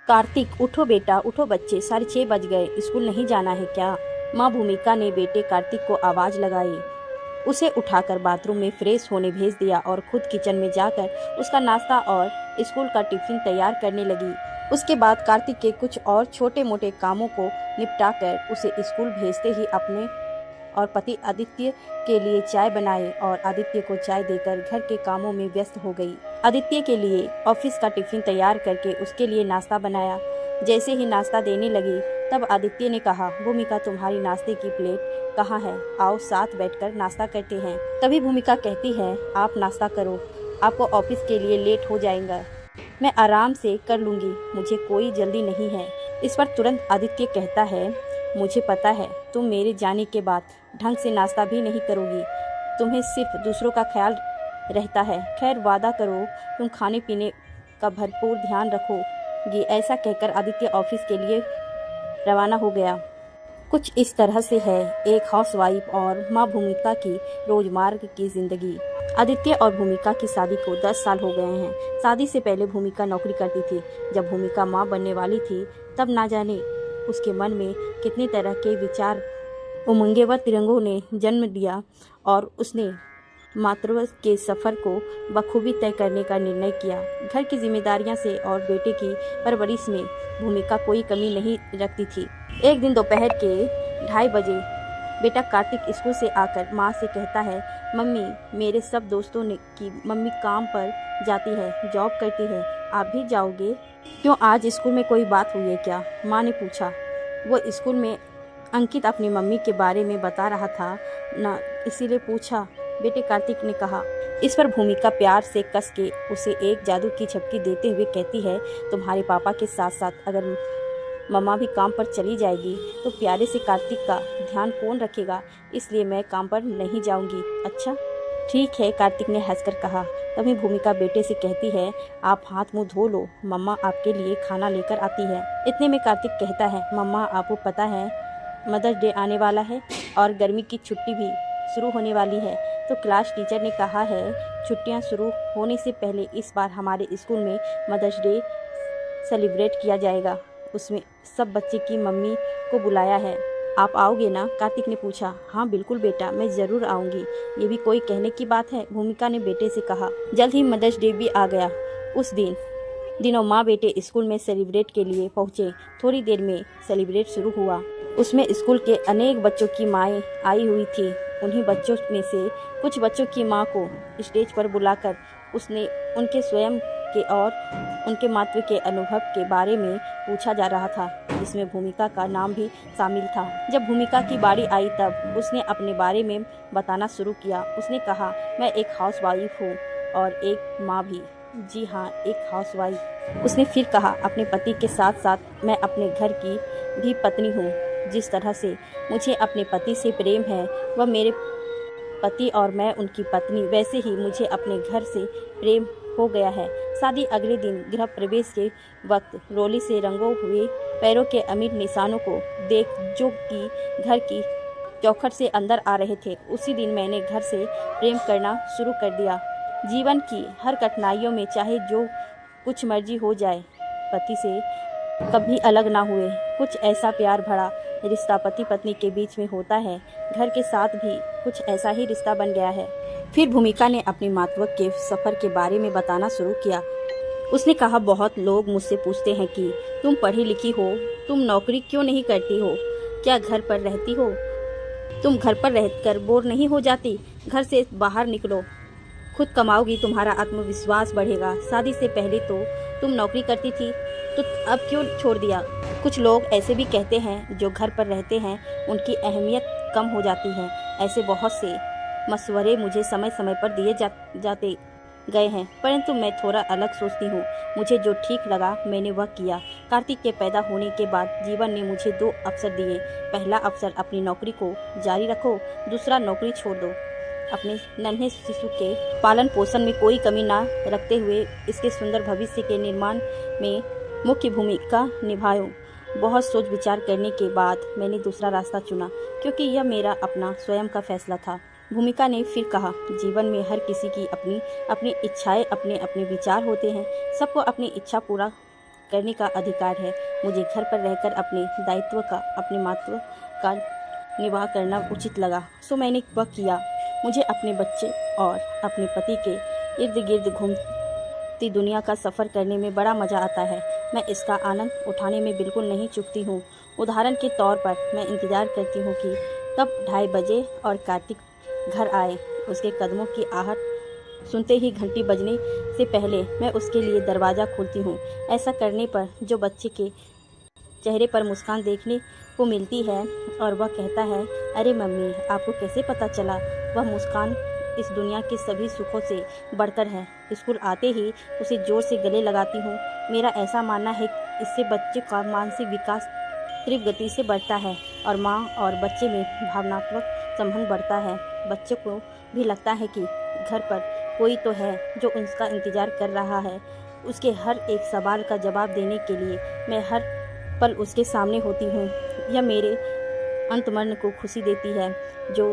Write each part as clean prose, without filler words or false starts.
कार्तिक, उठो बेटा, उठो बच्चे, 6:30 बज गए, स्कूल नहीं जाना है क्या? माँ भूमिका ने बेटे कार्तिक को आवाज़ लगाई। उसे उठाकर बाथरूम में फ्रेश होने भेज दिया और खुद किचन में जाकर उसका नाश्ता और स्कूल का टिफिन तैयार करने लगी। उसके बाद कार्तिक के कुछ और छोटे मोटे कामों को निपटाकर उसे स्कूल भेजते ही अपने और पति आदित्य के लिए चाय बनाई और आदित्य को चाय देकर घर के कामों में व्यस्त हो गई। आदित्य के लिए ऑफिस का टिफिन तैयार करके उसके लिए नाश्ता बनाया। जैसे ही नाश्ता देने लगी तब आदित्य ने कहा, भूमिका तुम्हारी नाश्ते की प्लेट कहाँ है? आओ साथ बैठकर नाश्ता करते हैं। तभी भूमिका कहती है, आप नाश्ता करो, आपको ऑफिस के लिए लेट हो जाएगा। मैं आराम से कर लूँगी, मुझे कोई जल्दी नहीं है। इस पर तुरंत आदित्य कहता है, मुझे पता है तुम मेरे जाने के बाद ढंग से नाश्ता भी नहीं करोगी, तुम्हें सिर्फ दूसरों का ख्याल रहता है। खैर वादा करो तुम खाने पीने का भरपूर ध्यान रखोगी। ऐसा कहकर आदित्य ऑफिस के लिए रवाना हो गया। कुछ इस तरह से है एक हाउसवाइफ और माँ भूमिका की रोजमर्रा की जिंदगी। आदित्य और भूमिका की शादी को 10 साल हो गए हैं। शादी से पहले भूमिका नौकरी करती थी। जब भूमिका माँ बनने वाली थी तब ना जाने उसके मन में कितने तरह के विचार, उमंगें व तिरंगों ने जन्म दिया और उसने मातृत्व के सफ़र को बखूबी तय करने का निर्णय किया। घर की जिम्मेदारियां से और बेटे की परवरिश में भूमिका कोई कमी नहीं रखती थी। एक दिन दोपहर के 2:30 बजे बेटा कार्तिक स्कूल से आकर माँ से कहता है, मम्मी मेरे सब दोस्तों ने की मम्मी काम पर जाती है, जॉब करती है, आप भी जाओगे? क्यों, आज स्कूल में कोई बात हुई है क्या? माँ ने पूछा। वो स्कूल में अंकित अपनी मम्मी के बारे में बता रहा था ना, इसीलिए पूछा, बेटे कार्तिक ने कहा। इस पर भूमिका प्यार से कस के उसे एक जादू की झपकी देते हुए कहती है, तुम्हारे पापा के साथ साथ अगर मम्मा भी काम पर चली जाएगी तो प्यारे से कार्तिक का ध्यान कौन रखेगा, इसलिए मैं काम पर नहीं जाऊंगी। अच्छा ठीक है, कार्तिक ने हंसकर कहा। तभी भूमिका बेटे से कहती है, आप हाथ मुंह धो लो, मम्मा आपके लिए खाना लेकर आती है। इतने में कार्तिक कहता है, मम्मा आपको पता है मदर्स डे आने वाला है और गर्मी की छुट्टी भी शुरू होने वाली है, तो क्लास टीचर ने कहा है छुट्टियां शुरू होने से पहले इस बार हमारे स्कूल में मदर्स डे सेलिब्रेट किया जाएगा। उसमें सब बच्चे की मम्मी को बुलाया है, आप आओगे ना? कार्तिक ने पूछा। हाँ बिल्कुल बेटा, मैं ज़रूर आऊँगी, ये भी कोई कहने की बात है, भूमिका ने बेटे से कहा। जल्द ही मदर्स डे भी आ गया। उस दिनों माँ बेटे स्कूल में सेलिब्रेट के लिए पहुँचे। थोड़ी देर में सेलिब्रेट शुरू हुआ। उसमें स्कूल के अनेक बच्चों की माएँ आई हुई थी। उन्हीं बच्चों में से कुछ बच्चों की माँ को स्टेज पर बुलाकर उसने उनके स्वयं के और उनके मातृ के अनुभव के बारे में पूछा जा रहा था, जिसमें भूमिका का नाम भी शामिल था। जब भूमिका की बारी आई तब उसने अपने बारे में बताना शुरू किया। उसने कहा, मैं एक हाउसवाइफ हूँ और एक माँ भी। जी हाँ, एक हाउसवाइफ। उसने फिर कहा, अपने पति के साथ साथ मैं अपने घर की भी पत्नी हूँ। जिस तरह से मुझे अपने पति से प्रेम है वह मेरे पति और मैं उनकी पत्नी, वैसे ही मुझे अपने घर से प्रेम हो गया है। शादी अगले दिन गृह प्रवेश के वक्त रोली से रंगे हुए पैरों के अमीर निशानों को देख जो कि घर की चौखट से अंदर आ रहे थे, उसी दिन मैंने घर से प्रेम करना शुरू कर दिया। जीवन की हर कठिनाइयों में चाहे जो कुछ मर्जी हो जाए, पति से कभी अलग ना हुए। कुछ ऐसा प्यार भरा रिश्ता पति पत्नी के बीच में होता है, घर के साथ भी कुछ ऐसा ही रिश्ता बन गया है। फिर भूमिका ने अपने मातृत्व के सफ़र के बारे में बताना शुरू किया। उसने कहा, बहुत लोग मुझसे पूछते हैं कि तुम पढ़ी लिखी हो, तुम नौकरी क्यों नहीं करती हो, क्या घर पर रहती हो, तुम घर पर रहकर बोर नहीं हो जाती? घर से बाहर निकलो, खुद कमाओगी, तुम्हारा आत्मविश्वास बढ़ेगा। शादी से पहले तो तुम नौकरी करती थी, तो अब क्यों छोड़ दिया? कुछ लोग ऐसे भी कहते हैं जो घर पर रहते हैं उनकी अहमियत कम हो जाती है। ऐसे बहुत से मशवरे मुझे समय समय पर दिए जाते गए हैं, परंतु मैं थोड़ा अलग सोचती हूँ। मुझे जो ठीक लगा मैंने वह किया। कार्तिक के पैदा होने के बाद जीवन ने मुझे 2 अवसर दिए। पहला अवसर, अपनी नौकरी को जारी रखो, दूसरा, नौकरी छोड़ दो। अपने नन्हे शिशु के पालन पोषण में कोई कमी ना रखते हुए इसके सुंदर भविष्य के निर्माण में मुख्य भूमिका निभाऊं। बहुत सोच विचार करने के बाद मैंने दूसरा रास्ता चुना, क्योंकि यह मेरा अपना स्वयं का फैसला था। भूमिका ने फिर कहा, जीवन में हर किसी की अपनी अपनी इच्छाएं, अपने अपने विचार होते हैं। सबको अपनी इच्छा पूरा करने का अधिकार है। मुझे घर पर रहकर अपने दायित्व का, अपने मातृत्व का निर्वाह करना उचित लगा, सो मैंने वह किया। मुझे अपने बच्चे और अपने पति के इर्द गिर्द घूमती दुनिया का सफ़र करने में बड़ा मज़ा आता है। मैं इसका आनंद उठाने में बिल्कुल नहीं चूकती हूँ। उदाहरण के तौर पर मैं इंतज़ार करती हूँ कि कब 2:30 बजे और कार्तिक घर आए। उसके कदमों की आहट सुनते ही घंटी बजने से पहले मैं उसके लिए दरवाज़ा खोलती हूँ। ऐसा करने पर जो बच्चे के चेहरे पर मुस्कान देखने को मिलती है और वह कहता है, अरे मम्मी, आपको कैसे पता चला? वह मुस्कान इस दुनिया के सभी सुखों से बढ़कर है। स्कूल आते ही उसे जोर से गले लगाती हूँ। मेरा ऐसा मानना है कि इससे बच्चे का मानसिक विकास तीव्र गति से बढ़ता है और माँ और बच्चे में भावनात्मक संबंध बढ़ता है। बच्चे को भी लगता है कि घर पर कोई तो है जो उसका इंतज़ार कर रहा है। उसके हर एक सवाल का जवाब देने के लिए मैं हर पल उसके सामने होती हूँ। यह मेरे अंतर्मन को खुशी देती है। जो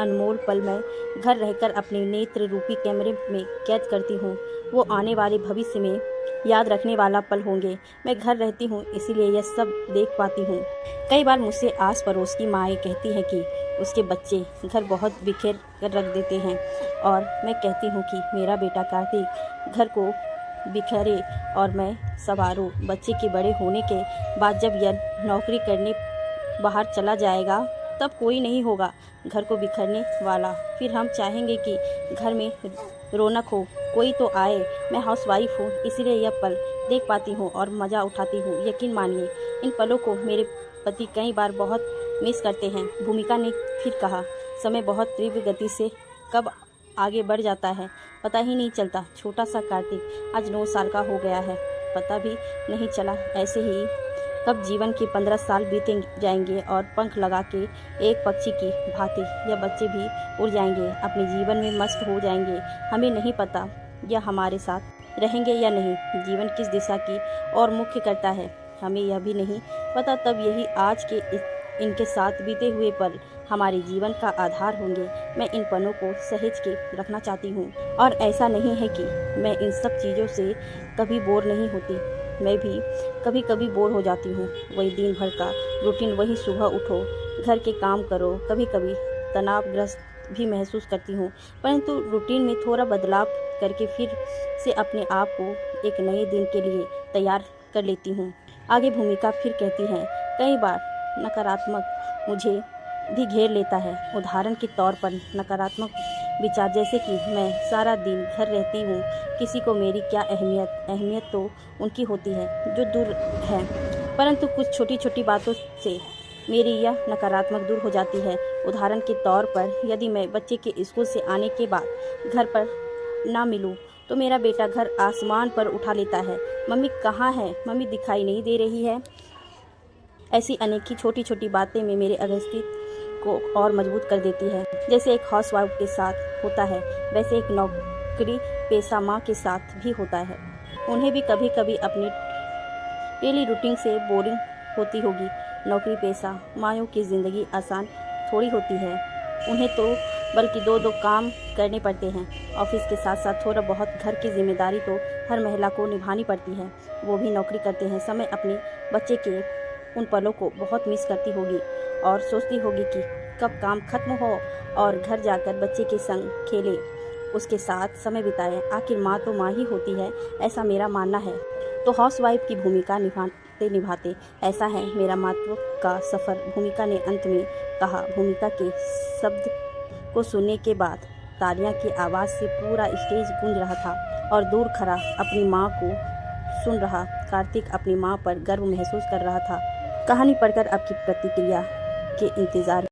अनमोल पल मैं घर रहकर अपने नेत्र रूपी कैमरे में कैद करती हूँ, वो आने वाले भविष्य में याद रखने वाला पल होंगे। मैं घर रहती हूँ, इसीलिए यह सब देख पाती हूँ। कई बार मुझसे आस पड़ोस की माएँ कहती हैं कि उसके बच्चे घर बहुत बिखेर कर रख देते हैं, और मैं कहती हूँ कि मेरा बेटा कार्तिक घर को बिखरे और मैं संवारूं। बच्चे के बड़े होने के बाद जब यह नौकरी करने बाहर चला जाएगा, तब कोई नहीं होगा घर को बिखरने वाला। फिर हम चाहेंगे कि घर में रौनक हो, कोई तो आए। मैं हाउसवाइफ हूँ, इसीलिए यह पल देख पाती हूँ और मज़ा उठाती हूँ। यकीन मानिए, इन पलों को मेरे पति कई बार बहुत मिस करते हैं। भूमिका ने फिर कहा, समय बहुत तीव्र गति से कब आगे बढ़ जाता है, पता ही नहीं चलता। छोटा सा कार्तिक आज 9 साल का हो गया है, पता भी नहीं चला। ऐसे ही कब जीवन के 15 साल बीते जाएंगे और पंख लगा के एक पक्षी की भांति यह बच्चे भी उड़ जाएंगे, अपने जीवन में मस्त हो जाएंगे। हमें नहीं पता यह हमारे साथ रहेंगे या नहीं। जीवन किस दिशा की ओर मुख्य करता है, हमें यह भी नहीं पता। तब यही आज के इनके साथ बीते हुए पल हमारे जीवन का आधार होंगे। मैं इन पलों को सहेज के रखना चाहती हूँ, और ऐसा नहीं है कि मैं इन सब चीज़ों से कभी बोर नहीं होती। मैं भी कभी कभी बोर हो जाती हूँ। वही दिन भर का रूटीन, वही सुबह उठो, घर के काम करो। कभी कभी तनावग्रस्त भी महसूस करती हूँ, परंतु रूटीन में थोड़ा बदलाव करके फिर से अपने आप को एक नए दिन के लिए तैयार कर लेती हूँ। आगे भूमिका फिर कहती हैं, कई बार नकारात्मक मुझे भी घेर लेता है। उदाहरण के तौर पर नकारात्मक विचार, जैसे कि मैं सारा दिन घर रहती हूँ, किसी को मेरी क्या अहमियत तो उनकी होती है जो दूर है, परंतु कुछ छोटी छोटी बातों से मेरी यह नकारात्मक दूर हो जाती है। उदाहरण के तौर पर, यदि मैं बच्चे के स्कूल से आने के बाद घर पर ना मिलूँ तो मेरा बेटा घर आसमान पर उठा लेता है, मम्मी कहाँ है, मम्मी दिखाई नहीं दे रही है। ऐसी अनेक छोटी छोटी बातें में मेरे अस्तित्व को और मजबूत कर देती है। जैसे एक हाउसवाइफ के साथ होता है, वैसे एक नौकरी पेशा माँ के साथ भी होता है। उन्हें भी कभी कभी अपने डेली रूटीन से बोरिंग होती होगी। नौकरी पेशा माँओं की ज़िंदगी आसान थोड़ी होती है, उन्हें तो बल्कि 2-2 काम करने पड़ते हैं। ऑफिस के साथ साथ थोड़ा बहुत घर की जिम्मेदारी तो हर महिला को निभानी पड़ती है। वो भी नौकरी करते हैं समय अपने बच्चे के उन पलों को बहुत मिस करती होगी और सोचती होगी कि कब काम खत्म हो और घर जाकर बच्चे के संग खेले, उसके साथ समय बिताए। आखिर माँ तो माँ ही होती है, ऐसा मेरा मानना है। तो हाउसवाइफ की भूमिका निभाते निभाते ऐसा है मेरा मातृत्व का सफ़र। भूमिका ने अंत में कहा। भूमिका के शब्द को सुनने के बाद तालियां की आवाज़ से पूरा स्टेज गूंज रहा था और दूर खड़ा अपनी माँ को सुन रहा कार्तिक अपनी माँ पर गर्व महसूस कर रहा था। कहानी पढ़कर आपकी प्रतिक्रिया के इंतज़ार